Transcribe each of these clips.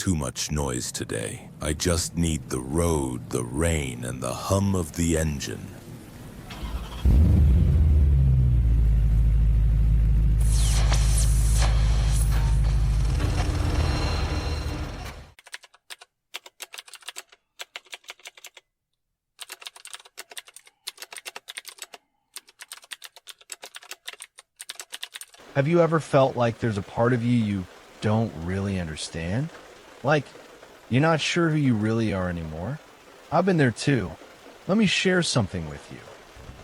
too much noise today. I just need the road, the rain, and the hum of the engine. Have you ever felt like there's a part of you don't really understand? Like, you're not sure who you really are anymore? I've been there too. Let me share something with you.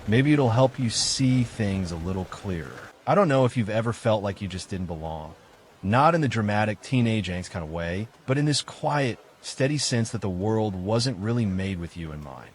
Maybe it'll help you see things a little clearer. I don't know if you've ever felt like you just didn't belong. Not in the dramatic teenage angst kind of way, but in this quiet, steady sense that the world wasn't really made with you in mind.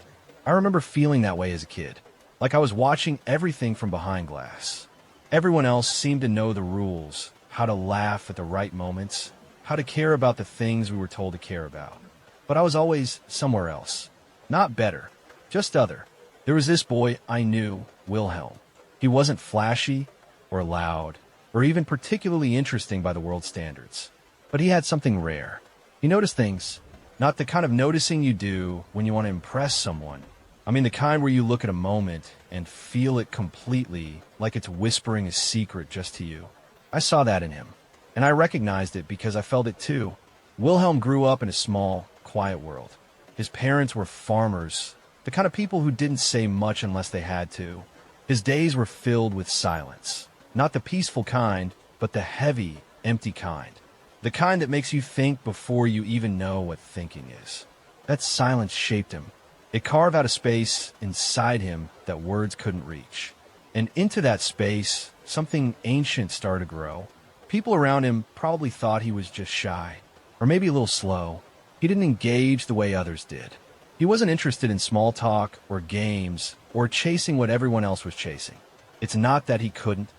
I remember feeling that way as a kid, like I was watching everything from behind glass. Everyone else seemed to know the rules, how to laugh at the right moments, how to care about the things we were told to care about. But I was always somewhere else. Not better, just other. There was this boy I knew, Wilhelm. He wasn't flashy or loud or even particularly interesting by the world's standards. But he had something rare. He noticed things, not the kind of noticing you do when you want to impress someone. I mean the kind where you look at a moment and feel it completely, like it's whispering a secret just to you. I saw that in him, and I recognized it because I felt it too. Wilhelm grew up in a small, quiet world. His parents were farmers, the kind of people who didn't say much unless they had to. His days were filled with silence. Not the peaceful kind, but the heavy, empty kind. The kind that makes you think before you even know what thinking is. That silence shaped him. It carved out a space inside him that words couldn't reach. And into that space, something ancient started to grow. People around him probably thought he was just shy, or maybe a little slow. He didn't engage the way others did. He wasn't interested in small talk or games or chasing what everyone else was chasing. It's not that he couldn't.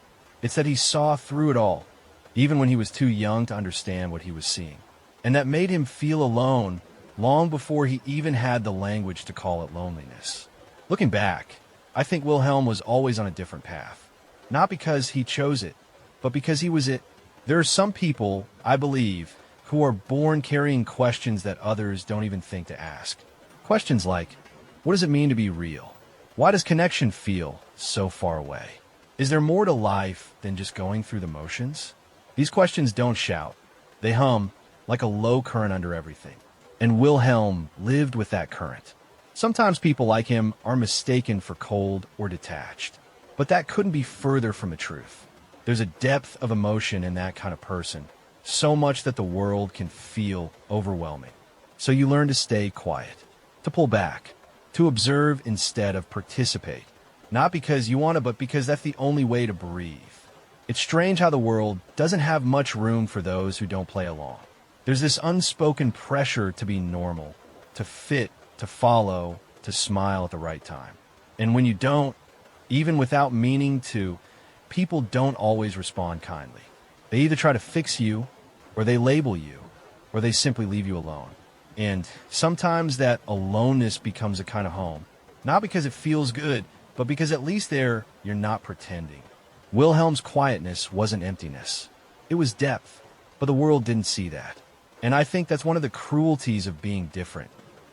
It's that he saw through it all, even when he was too young to understand what he was seeing. And that made him feel alone long before he even had the language to call it loneliness. Looking back, I think Wilhelm was always on a different path. Not because he chose it, but because he was it. There are some people, I believe, who are born carrying questions that others don't even think to ask. Questions like, what does it mean to be real? Why does connection feel so far away? Is there more to life than just going through the motions? These questions don't shout. They hum like a low current under everything. And Wilhelm lived with that current. Sometimes people like him are mistaken for cold or detached, but that couldn't be further from the truth. There's a depth of emotion in that kind of person, so much that the world can feel overwhelming. So you learn to stay quiet, to pull back, to observe instead of participate. Not because you want to, but because that's the only way to breathe. It's strange how the world doesn't have much room for those who don't play along. There's this unspoken pressure to be normal, to fit, to follow, to smile at the right time. And when you don't, even without meaning to, people don't always respond kindly. They either try to fix you, or they label you, or they simply leave you alone. And sometimes that aloneness becomes a kind of home. Not because it feels good, but because at least there, you're not pretending. Wilhelm's quietness wasn't emptiness. It was depth, but the world didn't see that. And I think that's one of the cruelties of being different.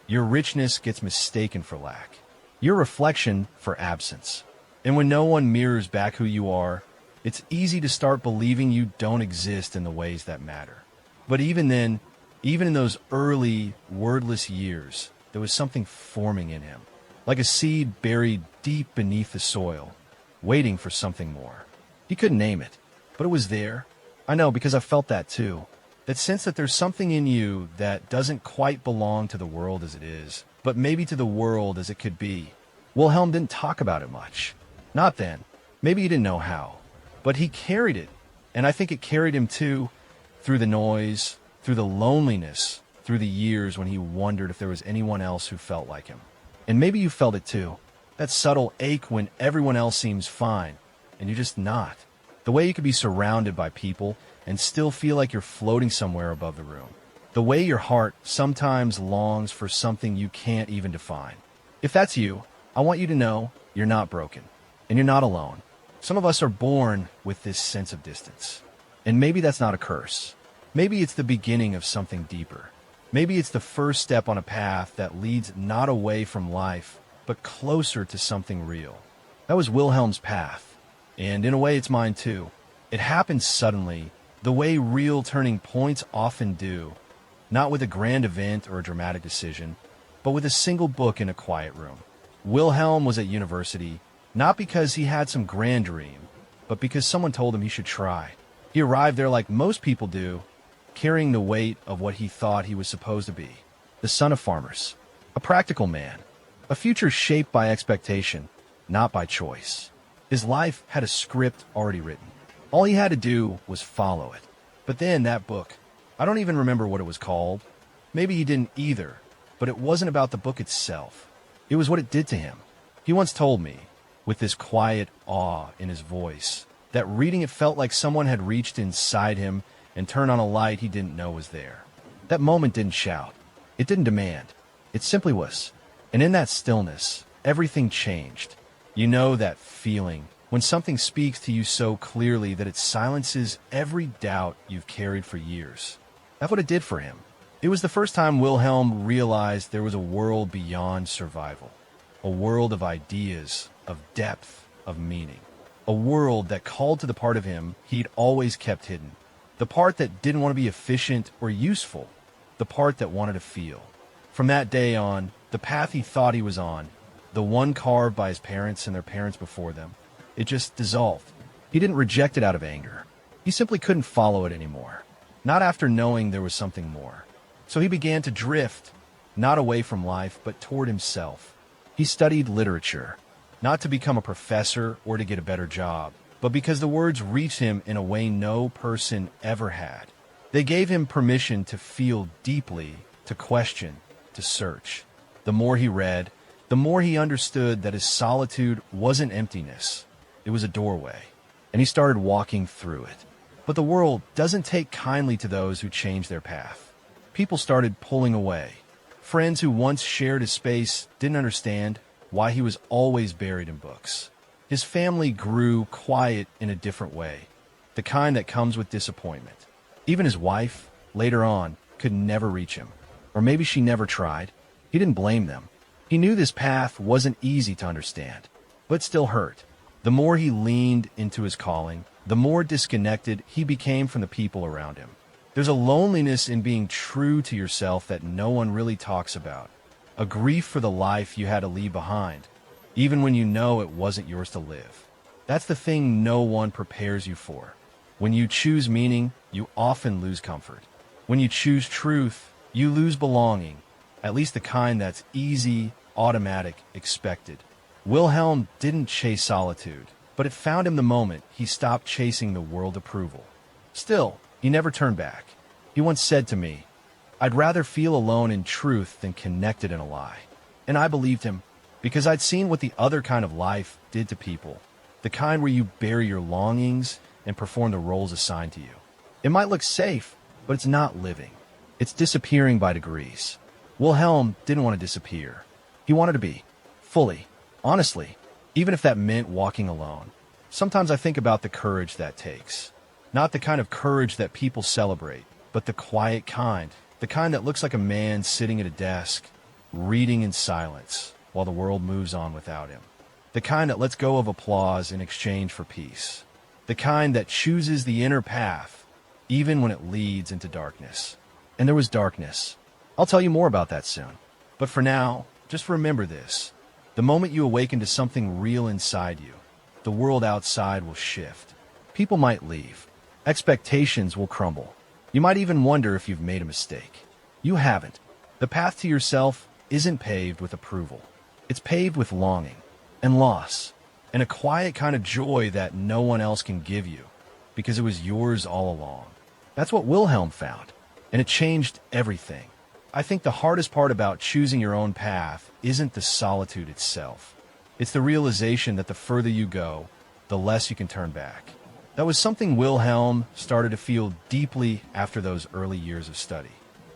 Your richness gets mistaken for lack. Your reflection for absence. And when no one mirrors back who you are, it's easy to start believing you don't exist in the ways that matter. But even then, even in those early, wordless years, there was something forming in him. Like a seed buried deep beneath the soil, waiting for something more. He couldn't name it, but it was there. I know because I felt that too. That sense that there's something in you that doesn't quite belong to the world as it is, but maybe to the world as it could be. Wilhelm didn't talk about it much. Not then. Maybe he didn't know how. But he carried it, and I think it carried him too, through the noise, through the loneliness, through the years when he wondered if there was anyone else who felt like him. And maybe you felt it too. That subtle ache when everyone else seems fine, and you're just not. The way you could be surrounded by people and still feel like you're floating somewhere above the room. The way your heart sometimes longs for something you can't even define. If that's you, I want you to know you're not broken, and you're not alone. Some of us are born with this sense of distance. And maybe that's not a curse. Maybe it's the beginning of something deeper. Maybe it's the first step on a path that leads not away from life, but closer to something real. That was Wilhelm's path, and in a way it's mine too. It happened suddenly, the way real turning points often do, not with a grand event or a dramatic decision, but with a single book in a quiet room. Wilhelm was at university, not because he had some grand dream, but because someone told him he should try. He arrived there like most people do, carrying the weight of what he thought he was supposed to be. The son of farmers, a practical man, a future shaped by expectation, not by choice. His life had a script already written. All he had to do was follow it. But then that book, I don't even remember what it was called. Maybe he didn't either, but it wasn't about the book itself. It was what it did to him. He once told me, with this quiet awe in his voice, that reading it felt like someone had reached inside him and turned on a light he didn't know was there. That moment didn't shout. It didn't demand. It simply was. And in that stillness, everything changed. You know that feeling when something speaks to you so clearly that it silences every doubt you've carried for years. That's what it did for him. It was the first time Wilhelm realized there was a world beyond survival, a world of ideas, of depth, of meaning, a world that called to the part of him he'd always kept hidden, the part that didn't want to be efficient or useful, the part that wanted to feel. From that day on, the path he thought he was on, the one carved by his parents and their parents before them, it just dissolved. He didn't reject it out of anger. He simply couldn't follow it anymore, not after knowing there was something more. So he began to drift, not away from life, but toward himself. He studied literature, not to become a professor or to get a better job, but because the words reached him in a way no person ever had. They gave him permission to feel deeply, to question, to search. The more he read, the more he understood that his solitude wasn't emptiness. It was a doorway, and he started walking through it. But the world doesn't take kindly to those who change their path. People started pulling away. Friends who once shared his space didn't understand why he was always buried in books. His family grew quiet in a different way, the kind that comes with disappointment. Even his wife, later on, could never reach him. Or maybe she never tried. He didn't blame them. He knew this path wasn't easy to understand, but it still hurt. The more he leaned into his calling, the more disconnected he became from the people around him. There's a loneliness in being true to yourself that no one really talks about, a grief for the life you had to leave behind, even when you know it wasn't yours to live. That's the thing no one prepares you for. When you choose meaning, you often lose comfort. When you choose truth, you lose belonging, at least the kind that's easy, automatic, expected. Wilhelm didn't chase solitude, but it found him the moment he stopped chasing the world approval. Still, he never turned back. He once said to me, "I'd rather feel alone in truth than connected in a lie." And I believed him, because I'd seen what the other kind of life did to people, the kind where you bury your longings and perform the roles assigned to you. It might look safe, but it's not living. It's disappearing by degrees. Wilhelm didn't want to disappear. He wanted to be, fully, honestly, even if that meant walking alone. Sometimes I think about the courage that takes. Not the kind of courage that people celebrate, but the quiet kind, the kind that looks like a man sitting at a desk, reading in silence while the world moves on without him. The kind that lets go of applause in exchange for peace. The kind that chooses the inner path, even when it leads into darkness. And there was darkness. I'll tell you more about that soon. But for now, just remember this. The moment you awaken to something real inside you, the world outside will shift. People might leave. Expectations will crumble. You might even wonder if you've made a mistake. You haven't. The path to yourself isn't paved with approval. It's paved with longing and loss and a quiet kind of joy that no one else can give you because it was yours all along. That's what Wilhelm found, and it changed everything. I think the hardest part about choosing your own path isn't the solitude itself. It's the realization that the further you go, the less you can turn back. That was something Wilhelm started to feel deeply after those early years of study.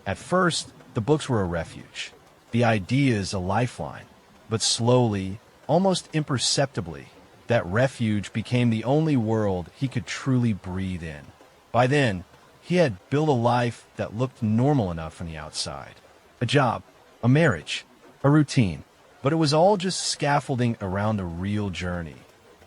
At first, the books were a refuge, the ideas a lifeline, but slowly, almost imperceptibly, that refuge became the only world he could truly breathe in. By then, He had built a life that looked normal enough from the outside. A job, a marriage, a routine. But it was all just scaffolding around the real journey,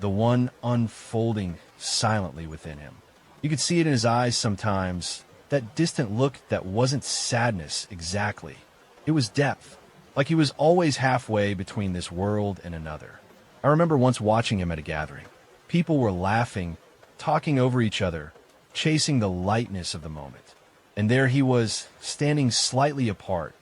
the one unfolding silently within him. You could see it in his eyes sometimes, that distant look that wasn't sadness exactly. It was depth, like he was always halfway between this world and another. I remember once watching him at a gathering. People were laughing, talking over each other, chasing the lightness of the moment. And there he was, standing slightly apart,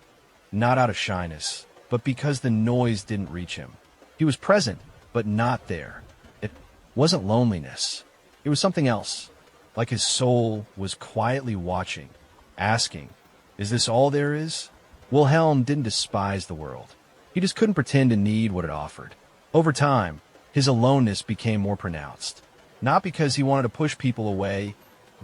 not out of shyness, but because the noise didn't reach him. He was present, but not there. It wasn't loneliness. It was something else. Like his soul was quietly watching, asking, "Is this all there is?" Wilhelm didn't despise the world. He just couldn't pretend to need what it offered. Over time, his aloneness became more pronounced. Not because he wanted to push people away,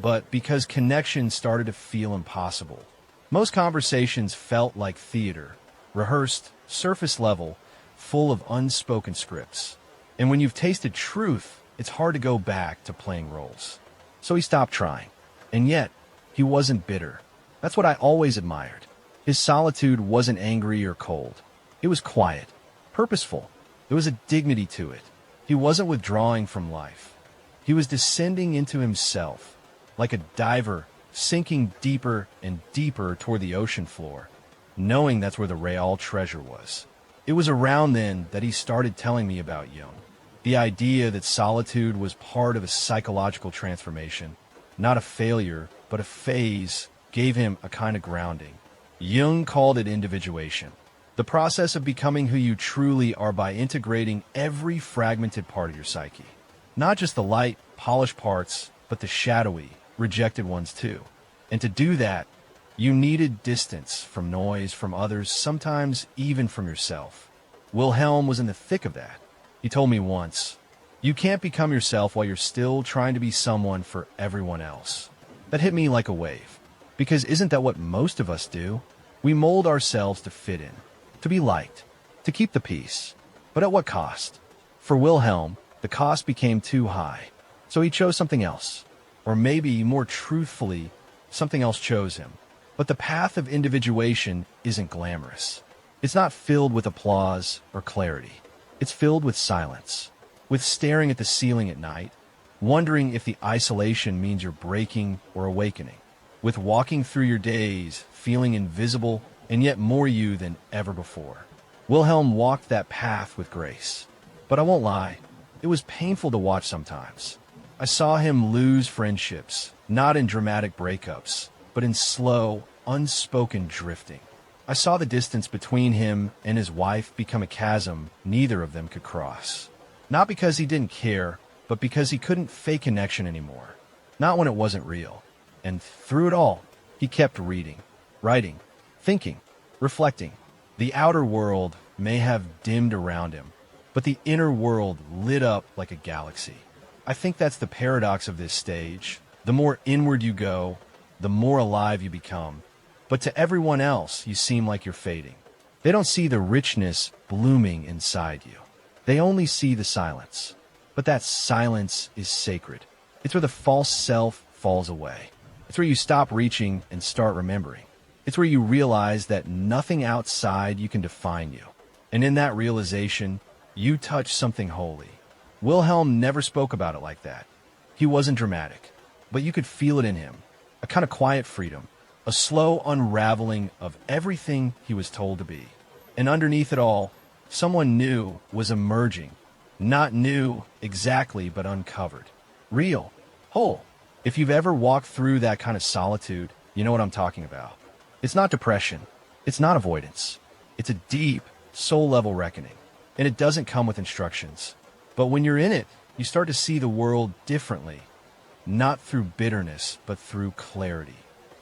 but because connection started to feel impossible. Most conversations felt like theater, rehearsed, surface level, full of unspoken scripts. And when you've tasted truth, it's hard to go back to playing roles. So he stopped trying. And yet, he wasn't bitter. That's what I always admired. His solitude wasn't angry or cold. It was quiet, purposeful. There was a dignity to it. He wasn't withdrawing from life. He was descending into himself, like a diver sinking deeper and deeper toward the ocean floor, knowing that's where the real treasure was. It was around then that he started telling me about Jung. The idea that solitude was part of a psychological transformation, not a failure, but a phase, gave him a kind of grounding. Jung called it individuation, the process of becoming who you truly are by integrating every fragmented part of your psyche. Not just the light, polished parts, but the shadowy, rejected ones too. And to do that, you needed distance from noise, from others, sometimes even from yourself. Wilhelm was in the thick of that. He told me once, "You can't become yourself while you're still trying to be someone for everyone else." That hit me like a wave. Because isn't that what most of us do? We mold ourselves to fit in, to be liked, to keep the peace. But at what cost? For Wilhelm, the cost became too high. So he chose something else. Or maybe, more truthfully, something else chose him. But the path of individuation isn't glamorous. It's not filled with applause or clarity. It's filled with silence, with staring at the ceiling at night, wondering if the isolation means you're breaking or awakening, with walking through your days, feeling invisible and yet more you than ever before. Wilhelm walked that path with grace. But I won't lie, it was painful to watch sometimes. I saw him lose friendships, not in dramatic breakups, but in slow, unspoken drifting. I saw the distance between him and his wife become a chasm neither of them could cross. Not because he didn't care, but because he couldn't fake connection anymore. Not when it wasn't real. And through it all, he kept reading, writing, thinking, reflecting. The outer world may have dimmed around him, but the inner world lit up like a galaxy. I think that's the paradox of this stage. The more inward you go, the more alive you become. But to everyone else, you seem like you're fading. They don't see the richness blooming inside you. They only see the silence. But that silence is sacred. It's where the false self falls away. It's where you stop reaching and start remembering. It's where you realize that nothing outside you can define you. And in that realization, you touch something holy. Wilhelm never spoke about it like that. He wasn't dramatic, but you could feel it in him. A kind of quiet freedom, a slow unraveling of everything he was told to be. And underneath it all, someone new was emerging. Not new exactly, but uncovered. Real. Whole. If you've ever walked through that kind of solitude, you know what I'm talking about. It's not depression. It's not avoidance. It's a deep, soul-level reckoning. And it doesn't come with instructions. But when you're in it, you start to see the world differently. Not through bitterness, but through clarity.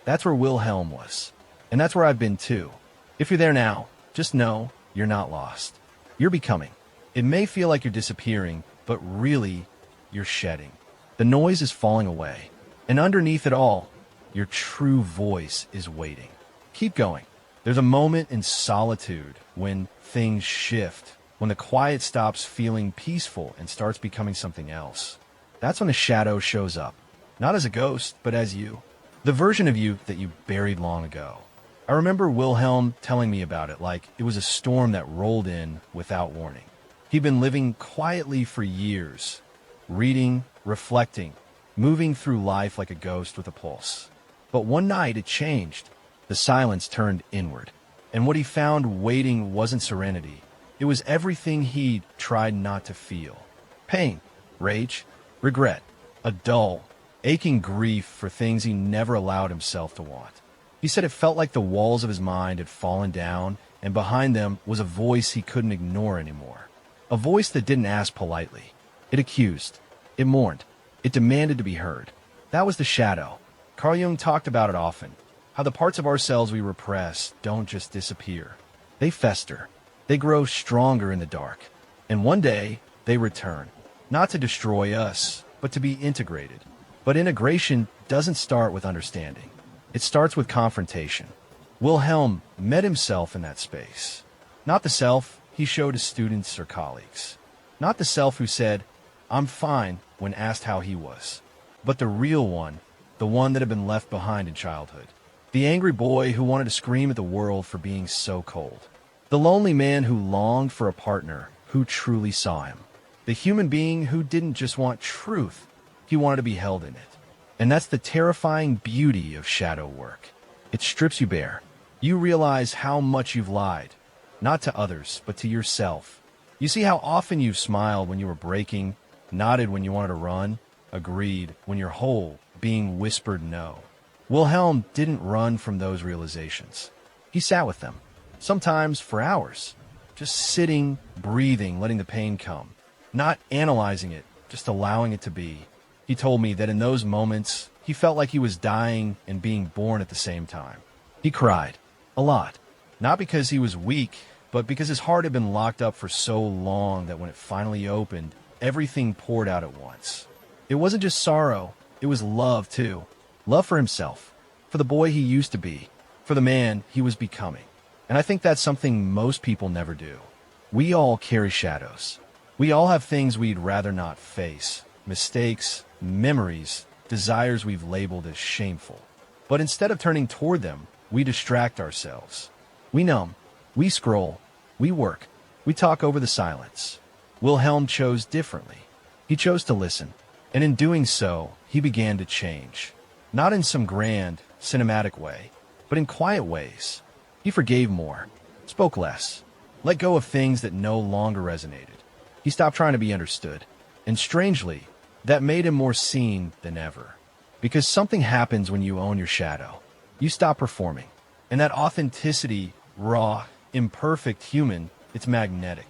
That's where Wilhelm was. And that's where I've been too. If you're there now, just know you're not lost. You're becoming. It may feel like you're disappearing, but really, you're shedding. The noise is falling away. And underneath it all, your true voice is waiting. Keep going. There's a moment in solitude when things shift, when the quiet stops feeling peaceful and starts becoming something else. That's when the shadow shows up. Not as a ghost, but as you. The version of you that you buried long ago. I remember Wilhelm telling me about it like it was a storm that rolled in without warning. He'd been living quietly for years, reading, reflecting, moving through life like a ghost with a pulse. But one night it changed. The silence turned inward. And what he found waiting wasn't serenity. It was everything he tried not to feel. Pain, rage, regret, a dull, aching grief for things he never allowed himself to want. He said it felt like the walls of his mind had fallen down, and behind them was a voice he couldn't ignore anymore. A voice that didn't ask politely. It accused. It mourned. It demanded to be heard. That was the shadow. Carl Jung talked about it often. How the parts of ourselves we repress don't just disappear. They fester. They grow stronger in the dark. And one day, they return. Not to destroy us, but to be integrated. But integration doesn't start with understanding. It starts with confrontation. Wilhelm met himself in that space. Not the self he showed his students or colleagues. Not the self who said, "I'm fine," when asked how he was. But the real one, the one that had been left behind in childhood. The angry boy who wanted to scream at the world for being so cold. The lonely man who longed for a partner who truly saw him. The human being who didn't just want truth, he wanted to be held in it. And that's the terrifying beauty of shadow work. It strips you bare. You realize how much you've lied, not to others, but to yourself. You see how often you've smiled when you were breaking, nodded when you wanted to run, agreed when you're whole, being whispered no. Wilhelm didn't run from those realizations. He sat with them, sometimes for hours, just sitting, breathing, letting the pain come, not analyzing it, just allowing it to be. He told me that in those moments, he felt like he was dying and being born at the same time. He cried, a lot, not because he was weak, but because his heart had been locked up for so long that when it finally opened, everything poured out at once. It wasn't just sorrow, it was love too. Love for himself, for the boy he used to be, for the man he was becoming. And I think that's something most people never do. We all carry shadows. We all have things we'd rather not face, mistakes, memories, desires we've labeled as shameful. But instead of turning toward them, we distract ourselves. We numb, we scroll, we work, we talk over the silence. Wilhelm chose differently. He chose to listen, and in doing so, he began to change. Not in some grand, cinematic way, but in quiet ways. He forgave more, spoke less, let go of things that no longer resonated. He stopped trying to be understood, and strangely, that made him more seen than ever. Because something happens when you own your shadow. You stop performing, and that authenticity, raw, imperfect human, it's magnetic.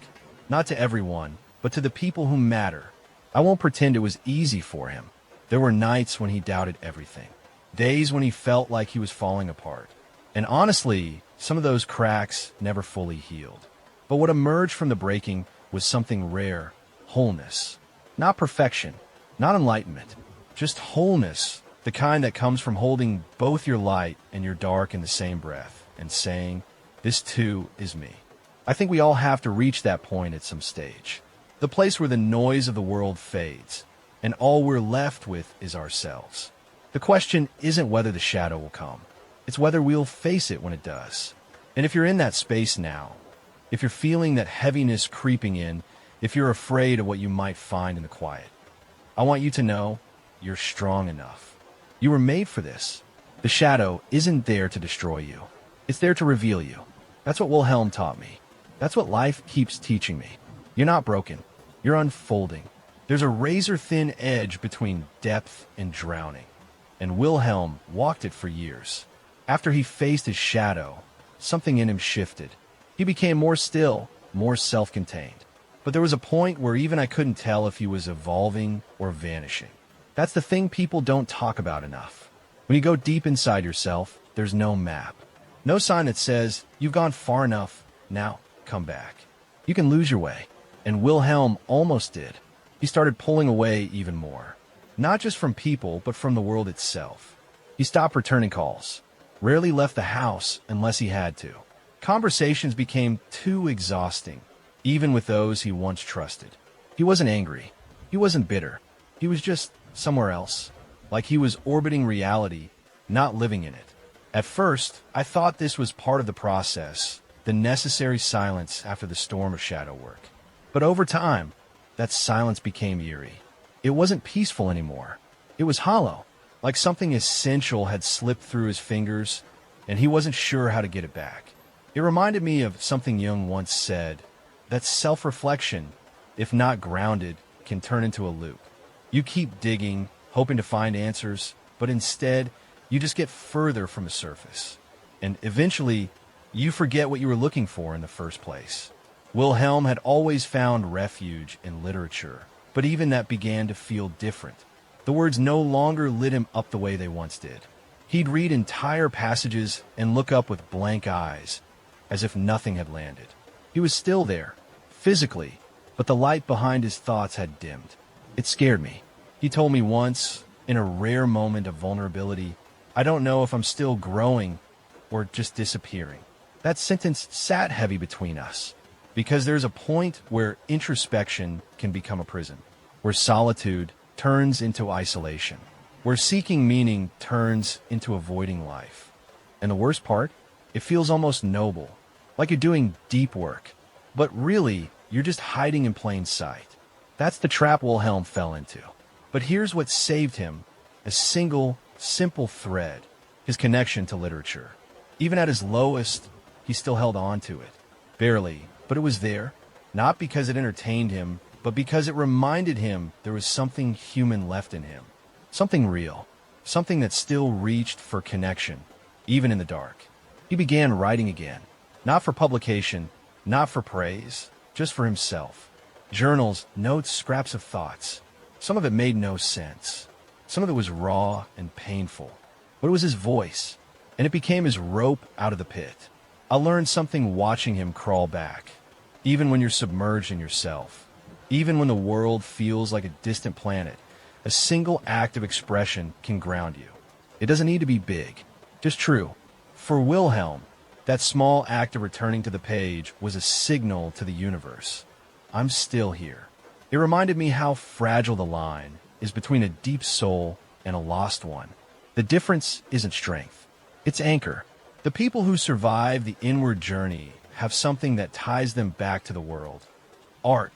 Not to everyone, but to the people who matter. I won't pretend it was easy for him. There were nights when he doubted everything. Days when he felt like he was falling apart. And honestly, some of those cracks never fully healed. But what emerged from the breaking was something rare, wholeness. Not perfection, not enlightenment, just wholeness, the kind that comes from holding both your light and your dark in the same breath and saying, "This too is me." I think we all have to reach that point at some stage. The place where the noise of the world fades, and all we're left with is ourselves. The question isn't whether the shadow will come. It's whether we'll face it when it does. And if you're in that space now, if you're feeling that heaviness creeping in, if you're afraid of what you might find in the quiet, I want you to know you're strong enough. You were made for this. The shadow isn't there to destroy you. It's there to reveal you. That's what Wilhelm taught me. That's what life keeps teaching me. You're not broken. You're unfolding. There's a razor-thin edge between depth and drowning. And Wilhelm walked it for years. After he faced his shadow, something in him shifted. He became more still, more self-contained. But there was a point where even I couldn't tell if he was evolving or vanishing. That's the thing people don't talk about enough. When you go deep inside yourself, there's no map. No sign that says, "You've gone far enough, now come back." You can lose your way. And Wilhelm almost did. He started pulling away even more. Not just from people, but from the world itself. He stopped returning calls. Rarely left the house unless he had to. Conversations became too exhausting, even with those he once trusted. He wasn't angry. He wasn't bitter. He was just somewhere else. Like he was orbiting reality, not living in it. At first, I thought this was part of the process, the necessary silence after the storm of shadow work. But over time, that silence became eerie. It wasn't peaceful anymore. It was hollow, like something essential had slipped through his fingers, and he wasn't sure how to get it back. It reminded me of something Jung once said, that self-reflection, if not grounded, can turn into a loop. You keep digging, hoping to find answers, but instead, you just get further from the surface. And eventually, you forget what you were looking for in the first place. Wilhelm had always found refuge in literature, but even that began to feel different. The words no longer lit him up the way they once did. He'd read entire passages and look up with blank eyes, as if nothing had landed. He was still there, physically, but the light behind his thoughts had dimmed. It scared me. He told me once, in a rare moment of vulnerability, I don't know if I'm still growing or just disappearing. That sentence sat heavy between us, because there's a point where introspection can become a prison, where solitude turns into isolation, where seeking meaning turns into avoiding life. And the worst part, it feels almost noble, like you're doing deep work, but really, you're just hiding in plain sight. That's the trap Wilhelm fell into. But here's what saved him, a single, simple thread, his connection to literature. Even at his lowest, he still held on to it. Barely, but it was there, not because it entertained him, but because it reminded him there was something human left in him. Something real, something that still reached for connection, even in the dark. He began writing again, not for publication, not for praise, just for himself. Journals, notes, scraps of thoughts. Some of it made no sense. Some of it was raw and painful. But it was his voice, and it became his rope out of the pit. I learned something watching him crawl back. Even when you're submerged in yourself, even when the world feels like a distant planet, a single act of expression can ground you. It doesn't need to be big, just true. For Wilhelm, that small act of returning to the page was a signal to the universe. I'm still here. It reminded me how fragile the line is between a deep soul and a lost one. The difference isn't strength, it's anchor. The people who survive the inward journey have something that ties them back to the world. Art,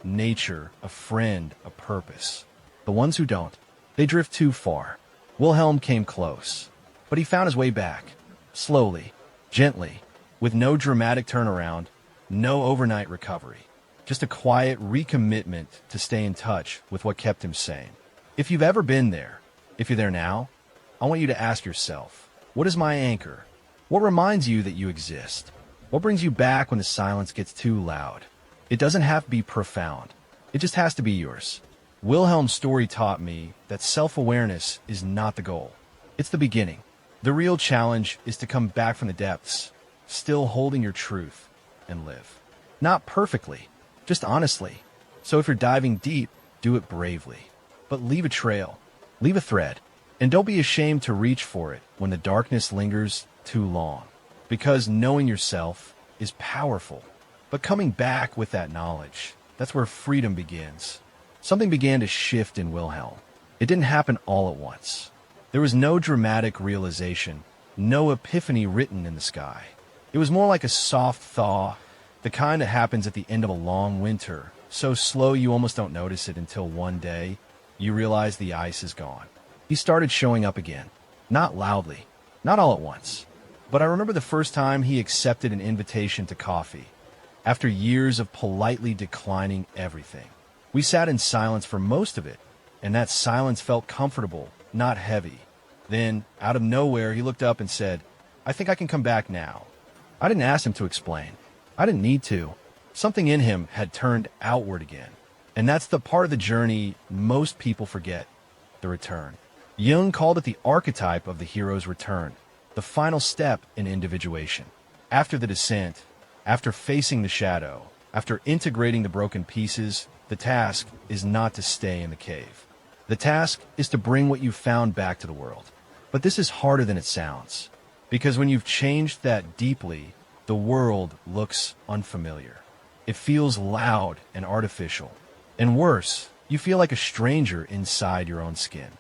nature, a friend, a purpose. The ones who don't, they drift too far. Wilhelm came close, but he found his way back. Slowly, gently, with no dramatic turnaround, no overnight recovery. Just a quiet recommitment to stay in touch with what kept him sane. If you've ever been there, if you're there now, I want you to ask yourself, what is my anchor? What reminds you that you exist? What brings you back when the silence gets too loud? It doesn't have to be profound. It just has to be yours. Wilhelm's story taught me that self-awareness is not the goal. It's the beginning. The real challenge is to come back from the depths, still holding your truth, and live. Not perfectly, just honestly. So if you're diving deep, do it bravely. But leave a trail, leave a thread, and don't be ashamed to reach for it when the darkness lingers too long. Because knowing yourself is powerful. But coming back with that knowledge, that's where freedom begins. Something began to shift in Wilhelm. It didn't happen all at once. There was no dramatic realization, no epiphany written in the sky. It was more like a soft thaw, the kind that happens at the end of a long winter, so slow you almost don't notice it until one day you realize the ice is gone. He started showing up again, not loudly, not all at once. But I remember the first time he accepted an invitation to coffee, after years of politely declining everything. We sat in silence for most of it, and that silence felt comfortable, not heavy. Then, out of nowhere, he looked up and said, "I think I can come back now." I didn't ask him to explain. I didn't need to. Something in him had turned outward again. And that's the part of the journey most people forget, the return. Jung called it the archetype of the hero's return, the final step in individuation. After the descent, after facing the shadow, after integrating the broken pieces, the task is not to stay in the cave. The task is to bring what you've found back to the world. But this is harder than it sounds, because when you've changed that deeply, the world looks unfamiliar. It feels loud and artificial. And worse, you feel like a stranger inside your own skin.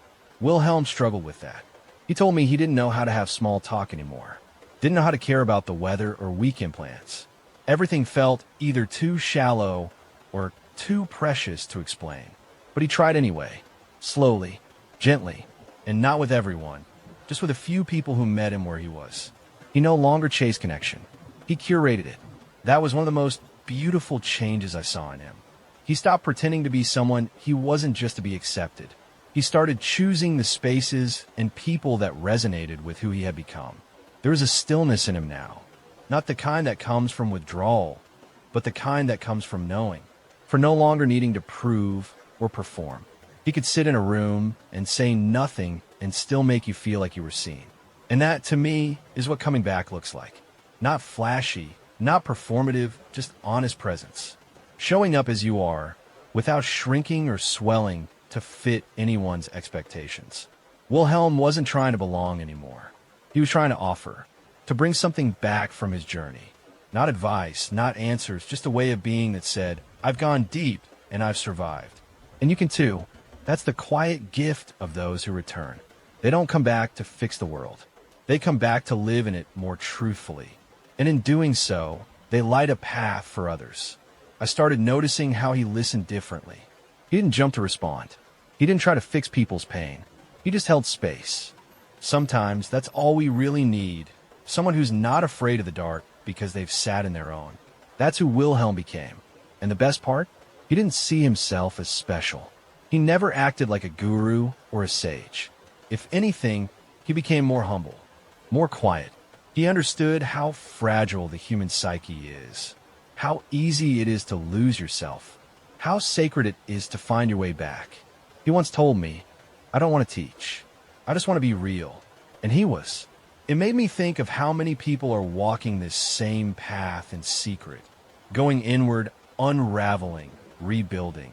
Wilhelm struggled with that. He told me he didn't know how to have small talk anymore, didn't know how to care about the weather or weekend plans. Everything felt either too shallow or too precious to explain. But he tried anyway, slowly, gently, and not with everyone, just with a few people who met him where he was. He no longer chased connection. He curated it. That was one of the most beautiful changes I saw in him. He stopped pretending to be someone he wasn't just to be accepted. He started choosing the spaces and people that resonated with who he had become. There was a stillness in him now, not the kind that comes from withdrawal, but the kind that comes from knowing, for no longer needing to prove or perform. He could sit in a room and say nothing and still make you feel like you were seen. And that, to me, is what coming back looks like. Not flashy, not performative, just honest presence. Showing up as you are, without shrinking or swelling to fit anyone's expectations. Wilhelm wasn't trying to belong anymore. He was trying to offer, to bring something back from his journey. Not advice, not answers, just a way of being that said, I've gone deep and I've survived. And you can too. That's the quiet gift of those who return. They don't come back to fix the world. They come back to live in it more truthfully. And in doing so, they light a path for others. I started noticing how he listened differently. He didn't jump to respond. He didn't try to fix people's pain. He just held space. Sometimes that's all we really need. Someone who's not afraid of the dark because they've sat in their own. That's who Wilhelm became. And the best part? He didn't see himself as special. He never acted like a guru or a sage. If anything, he became more humble, more quiet. He understood how fragile the human psyche is, how easy it is to lose yourself, how sacred it is to find your way back. He once told me, I don't want to teach. I just want to be real. And he was. It made me think of how many people are walking this same path in secret, going inward, unraveling, rebuilding,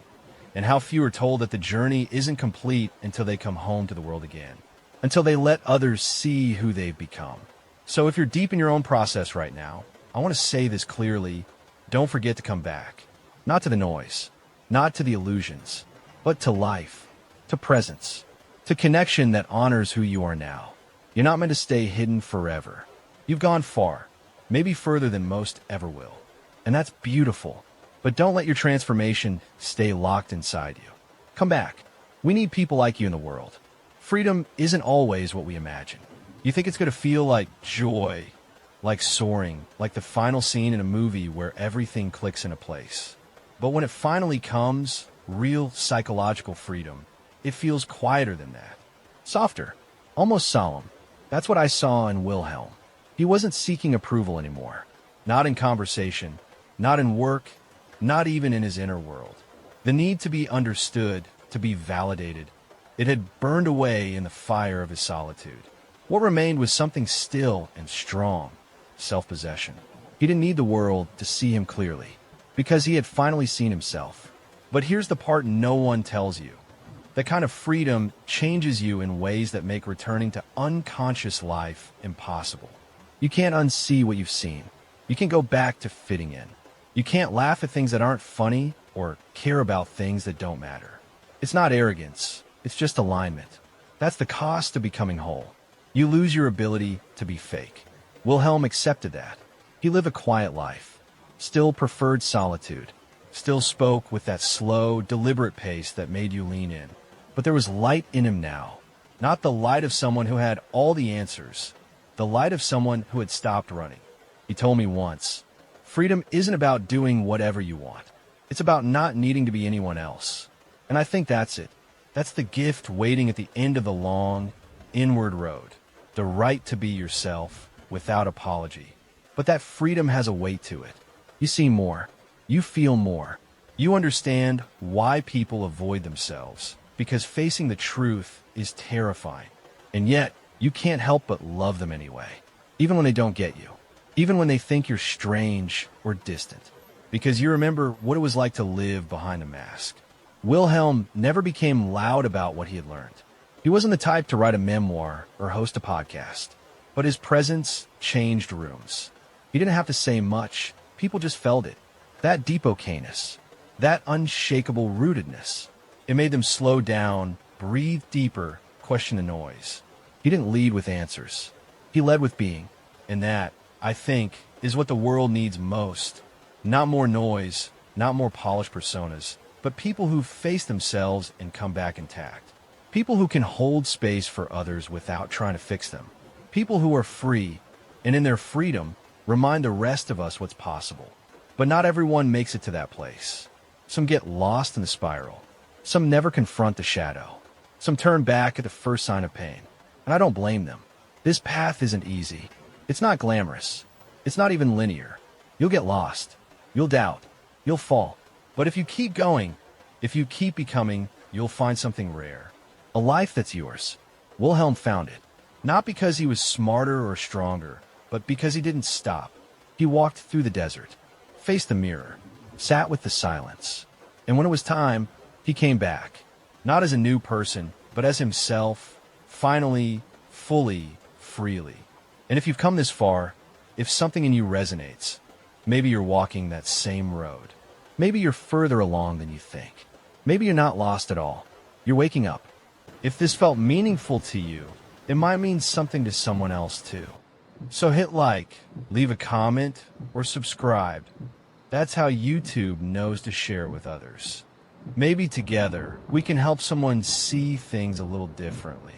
and how few are told that the journey isn't complete until they come home to the world again, until they let others see who they've become. So if you're deep in your own process right now, I want to say this clearly, don't forget to come back. Not to the noise, not to the illusions, but to life, to presence, to connection that honors who you are now. You're not meant to stay hidden forever. You've gone far, maybe further than most ever will. And that's beautiful. But don't let your transformation stay locked inside you. Come back. We need people like you in the world. Freedom isn't always what we imagine. You think it's going to feel like joy, like soaring, like the final scene in a movie where everything clicks into place. But when it finally comes, real psychological freedom, it feels quieter than that. Softer, almost solemn. That's what I saw in Wilhelm. He wasn't seeking approval anymore. Not in conversation, not in work, not even in his inner world. The need to be understood, to be validated, it had burned away in the fire of his solitude. What remained was something still and strong, self-possession. He didn't need the world to see him clearly, because he had finally seen himself. But here's the part no one tells you. That kind of freedom changes you in ways that make returning to unconscious life impossible. You can't unsee what you've seen. You can go back to fitting in. You can't laugh at things that aren't funny or care about things that don't matter. It's not arrogance. It's just alignment. That's the cost of becoming whole. You lose your ability to be fake. Wilhelm accepted that. He lived a quiet life, still preferred solitude, still spoke with that slow, deliberate pace that made you lean in. But there was light in him now, not the light of someone who had all the answers, the light of someone who had stopped running. He told me once, freedom isn't about doing whatever you want. It's about not needing to be anyone else. And I think that's it. That's the gift waiting at the end of the long, inward road. The right to be yourself without apology. But that freedom has a weight to it. You see more. You feel more. You understand why people avoid themselves. Because facing the truth is terrifying. And yet, you can't help but love them anyway. Even when they don't get you. Even when they think you're strange or distant. Because you remember what it was like to live behind a mask. Wilhelm never became loud about what he had learned. He wasn't the type to write a memoir or host a podcast. But his presence changed rooms. He didn't have to say much. People just felt it. That deep okayness. That unshakable rootedness. It made them slow down, breathe deeper, question the noise. He didn't lead with answers. He led with being. And that, I think, is what the world needs most. Not more noise, not more polished personas, but people who face themselves and come back intact. People who can hold space for others without trying to fix them. People who are free, and in their freedom, remind the rest of us what's possible. But not everyone makes it to that place. Some get lost in the spiral. Some never confront the shadow. Some turn back at the first sign of pain. And I don't blame them. This path isn't easy. It's not glamorous. It's not even linear. You'll get lost. You'll doubt. You'll fall. But if you keep going, if you keep becoming, you'll find something rare. A life that's yours. Wilhelm found it. Not because he was smarter or stronger, but because he didn't stop. He walked through the desert, faced the mirror, sat with the silence. And when it was time, he came back. Not as a new person, but as himself, finally, fully, freely. And if you've come this far, if something in you resonates, maybe you're walking that same road. Maybe you're further along than you think. Maybe you're not lost at all. You're waking up. If this felt meaningful to you, it might mean something to someone else too. So hit like, leave a comment, or subscribe. That's how YouTube knows to share with others. Maybe together, we can help someone see things a little differently.